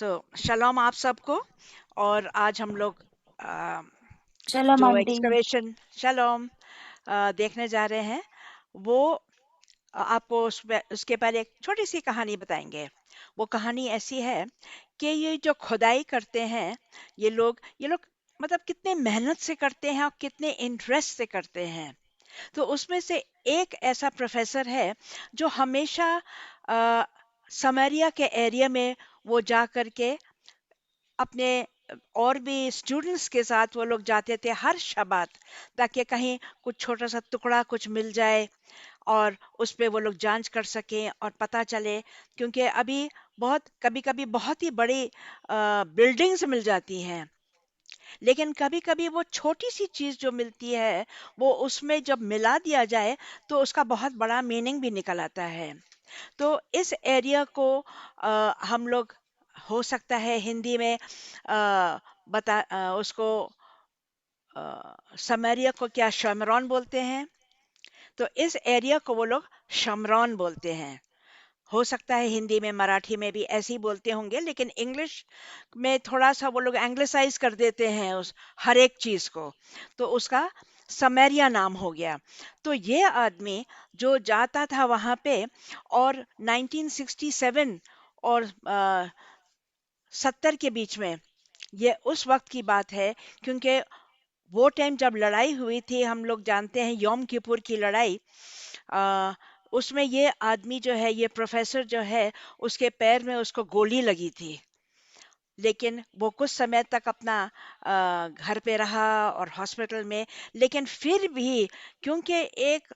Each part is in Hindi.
तो शलोम आप सबको। और आज हम लोग अ, चलो जो आंटी। एक्सकवेशन शलोम देखने जा रहे हैं वो आपको उसके पहले एक छोटी सी कहानी बताएंगे। वो कहानी ऐसी है कि ये जो खुदाई करते हैं ये लोग मतलब कितने मेहनत से करते हैं और कितने इंटरेस्ट से करते हैं। तो उसमें से एक ऐसा प्रोफेसर है जो हमेशा अ, समरिया के एरिया में वो जा करके अपने और भी स्टूडेंट्स के साथ वो लोग जाते थे हर शबात, ताकि कहीं कुछ छोटा सा टुकड़ा कुछ मिल जाए और उस पे वो लोग जांच कर सकें और पता चले। क्योंकि अभी बहुत कभी कभी बहुत ही बड़ी बिल्डिंग्स मिल जाती हैं, लेकिन कभी कभी वो छोटी सी चीज जो मिलती है वो उसमें जब मिला दिया जाए तो उसका बहुत बड़ा मीनिंग भी निकल आता है। तो इस एरिया को हम लोग हो सकता है हिंदी में उसको समरिया को क्या शमरौन बोलते हैं। तो इस एरिया को वो लोग शमरौन बोलते हैं। हो सकता है हिंदी में मराठी में भी ऐसे ही बोलते होंगे, लेकिन इंग्लिश में थोड़ा सा वो लोग एंग्लिसाइज कर देते हैं उस हर एक चीज को। तो उसका समरिया नाम हो गया। तो ये आदमी जो जाता था वहां पे, और 1967 और 70 के बीच में, ये उस वक्त की बात है। क्योंकि वो टाइम जब लड़ाई हुई थी, हम लोग जानते हैं यom किपुर की लड़ाई, आ, उसमें ये आदमी जो है, ये प्रोफेसर जो है, उसके पैर में उसको गोली लगी थी। लेकिन वो कुछ समय तक अपना घर पे रहा और हॉस्पिटल में। लेकिन फिर भी, क्योंकि एक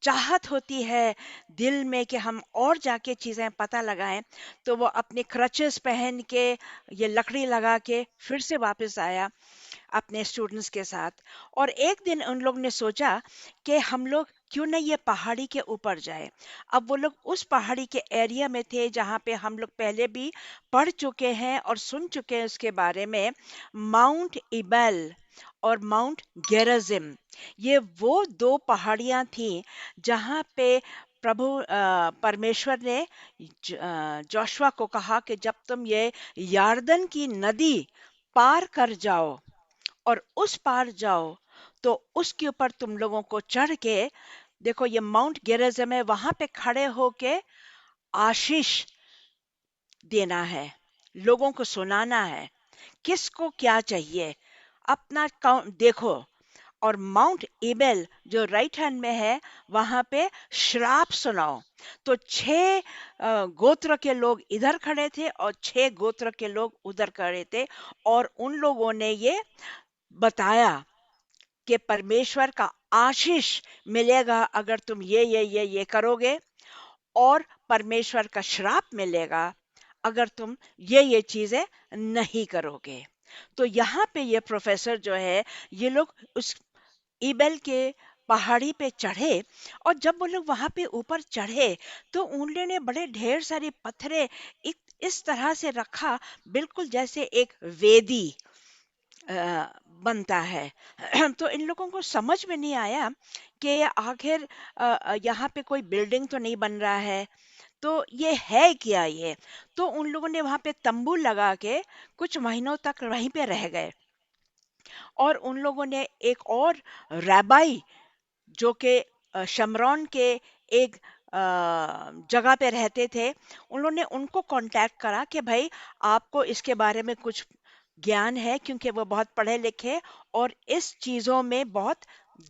चाहत होती है दिल में कि हम और जाके चीजें पता लगाएं, तो वो अपने क्रचेस पहन के, ये लकड़ी लगा के फिर से वापस आया अपने स्टूडेंट्स के साथ। और एक दिन उन लोग ने सोचा कि हम लोग क्यों ना ये पहाड़ी के ऊपर जाए। अब वो लोग उस पहाड़ी के एरिया में थे जहाँ पे हम लोग पहले भी पढ़ चुके हैं और सुन चुके हैं उसके बारे में, माउंट इबेल और माउंट गेराजिम। ये वो दो पहाड़ियां थी जहाँ पे प्रभु परमेश्वर ने जोशुआ को कहा कि जब तुम ये यार्दन की नदी पार कर जाओ और उस पार जाओ, तो उसके ऊपर तुम लोगों को चढ़ के, देखो ये माउंट गेरिज्म है, वहां पे खड़े होके आशीष देना है, लोगों को सुनाना है किसको क्या चाहिए, अपना काउंट देखो। और माउंट एबेल जो राइट हैंड में है, वहां पे श्राप सुनाओ। तो 6 गोत्र के लोग इधर खड़े थे और 6 गोत्र के लोग उधर खड़े थे, और उन लोगों ने ये बताया कि परमेश्वर का आशीष मिलेगा अगर तुम ये करोगे, और परमेश्वर का श्राप मिलेगा अगर तुम ये चीजें नहीं करोगे। तो यहाँ पे ये प्रोफेसर जो है, ये लोग उस ईबेल के पहाड़ी पे चढ़े। और जब वो लोग वहां पे ऊपर चढ़े, तो उन लोगों ने बड़े ढेर सारे पत्थरे इस तरह से रखा, बिल्कुल जैसे एक वेदी बनता है। तो इन लोगों को समझ में नहीं आया कि आखिर यहाँ पे कोई बिल्डिंग तो नहीं बन रहा है, तो ये है क्या ये। तो उन लोगों ने वहां पे तंबू लगा के कुछ महीनों तक वहीं पे रह गए। और उन लोगों ने एक और रैबाई, जो कि शमरौन के एक जगह पे रहते थे, उन्होंने उनको कांटेक्ट करा कि भाई आपको इसके बारे में कुछ ज्ञान है, क्योंकि वो बहुत पढ़े लिखे और इस चीजों में बहुत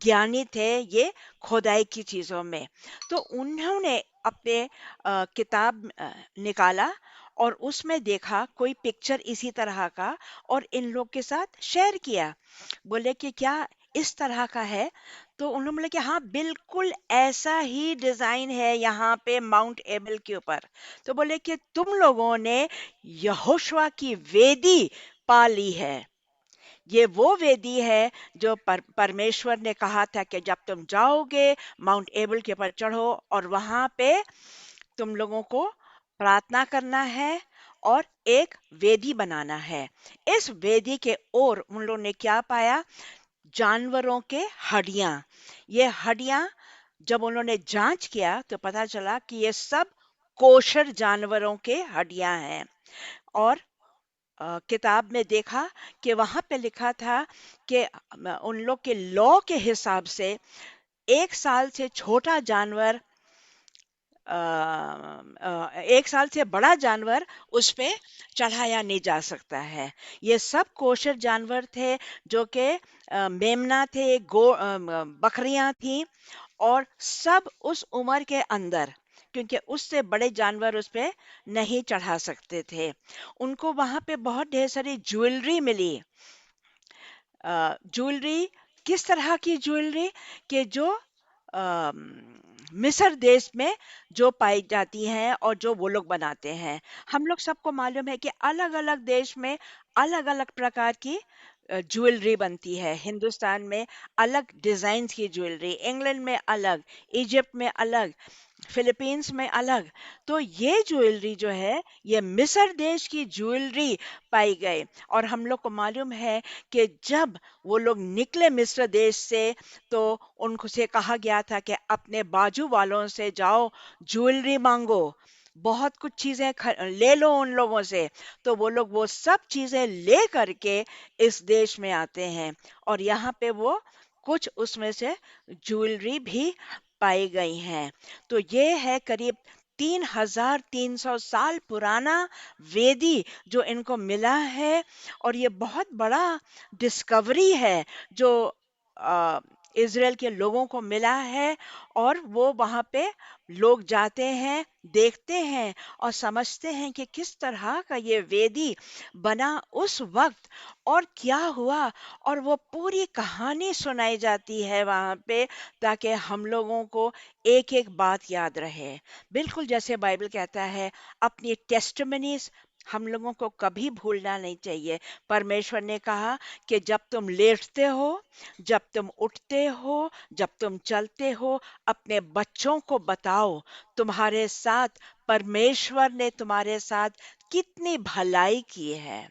ज्ञानी थे, ये खोदाई की चीजों में। तो उन्होंने अपने किताब निकाला और उसमें देखा कोई पिक्चर इसी तरह का, और इन लोग के साथ शेयर किया। बोले कि क्या इस तरह का है? तो उन्होंने बोला कि हाँ, बिल्कुल ऐसा ही डिजाइन है यहाँ पे माउंट एबल के ऊपर। तो बोले कि तुम लोगों ने यहोशुआ की वेदी पा ली है। ये वो वेदी है जो परमेश्वर ने कहा था कि जब तुम जाओगे माउंट एबल के ऊपर चढ़ो और वहां पे तुम लोगों को प्रार्थना करना है और एक वेदी बनाना है। इस वेदी के ओर उन लोगों ने क्या पाया? जानवरों के हड्डियां। ये हड्डियां जब उन्होंने जांच किया तो पता चला कि ये सब कोशर जानवरों के हड्डियां हैं। और किताब में देखा कि वहां पे लिखा था कि उन लोग के लॉ के हिसाब से 1 साल से छोटा जानवर, 1 साल से बड़ा जानवर उस पे चढ़ाया नहीं जा सकता है। ये सब कोशर जानवर थे, जो कि मेमना थे, बकरियां थी, और सब उस उम्र के अंदर, क्योंकि उससे बड़े जानवर उस पे नहीं चढ़ा सकते थे। उनको वहां पे बहुत ढेर सारी ज्वेलरी मिली। ज्वेलरी, किस तरह की ज्वेलरी? कि जो मिस्र देश में जो पाई जाती हैं और जो वो लोग बनाते हैं। हम लोग सबको मालूम है कि अलग अलग देश में अलग अलग प्रकार की ज्वेलरी बनती है। हिंदुस्तान में अलग डिजाइन की ज्वेलरी, इंग्लैंड में अलग, इजिप्ट में अलग, फिलीपींस में अलग। तो ये ज्वेलरी जो है, ये मिस्र देश की ज्वेलरी पाई गई। और हम लोग को मालूम है कि जब वो लोग निकले मिस्र देश से, तो उनको से कहा गया था कि अपने बाजू वालों से जाओ, ज्वेलरी मांगो, बहुत कुछ चीजें ले लो उन लोगों से। तो वो लोग वो सब चीजें ले करके इस देश में आते हैं, और यहाँ पे वो कुछ उसमें से ज्वेलरी भी पाई गई हैं। तो ये है करीब 3,300 साल पुराना वेदी जो इनको मिला है। और ये बहुत बड़ा डिस्कवरी है जो अ, इज़राइल के लोगों को मिला है। और वो वहाँ पे लोग जाते हैं, देखते हैं और समझते हैं कि किस तरह का ये वेदी बना उस वक्त और क्या हुआ। और वो पूरी कहानी सुनाई जाती है वहाँ पे, ताकि हम लोगों को एक एक बात याद रहे। बिल्कुल जैसे बाइबल कहता है, अपनी टेस्टमनीज हम लोगों को कभी भूलना नहीं चाहिए। परमेश्वर ने कहा कि जब तुम लेटते हो, जब तुम उठते हो, जब तुम चलते हो, अपने बच्चों को बताओ तुम्हारे साथ परमेश्वर ने तुम्हारे साथ कितनी भलाई की है।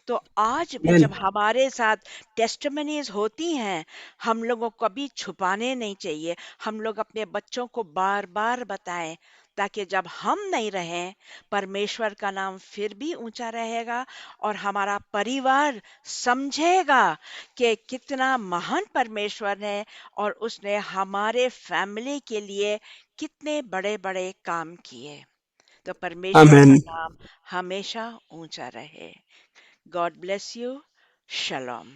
तो आज भी जब मैन हमारे साथ टेस्टमनीज होती हैं, हम लोगों को कभी छुपाने नहीं चाहिए। हम लोग अपने बच्चों को बार बार बताएं, ताकि जब हम नहीं रहें, परमेश्वर का नाम फिर भी ऊंचा रहेगा, और हमारा परिवार समझेगा कि कितना महान परमेश्वर है, और उसने हमारे फैमिली के लिए कितने बड़े बड़े काम किए। तो परमेश्वर का आमेन। नाम हमेशा ऊंचा रहे। God bless you. शलोम।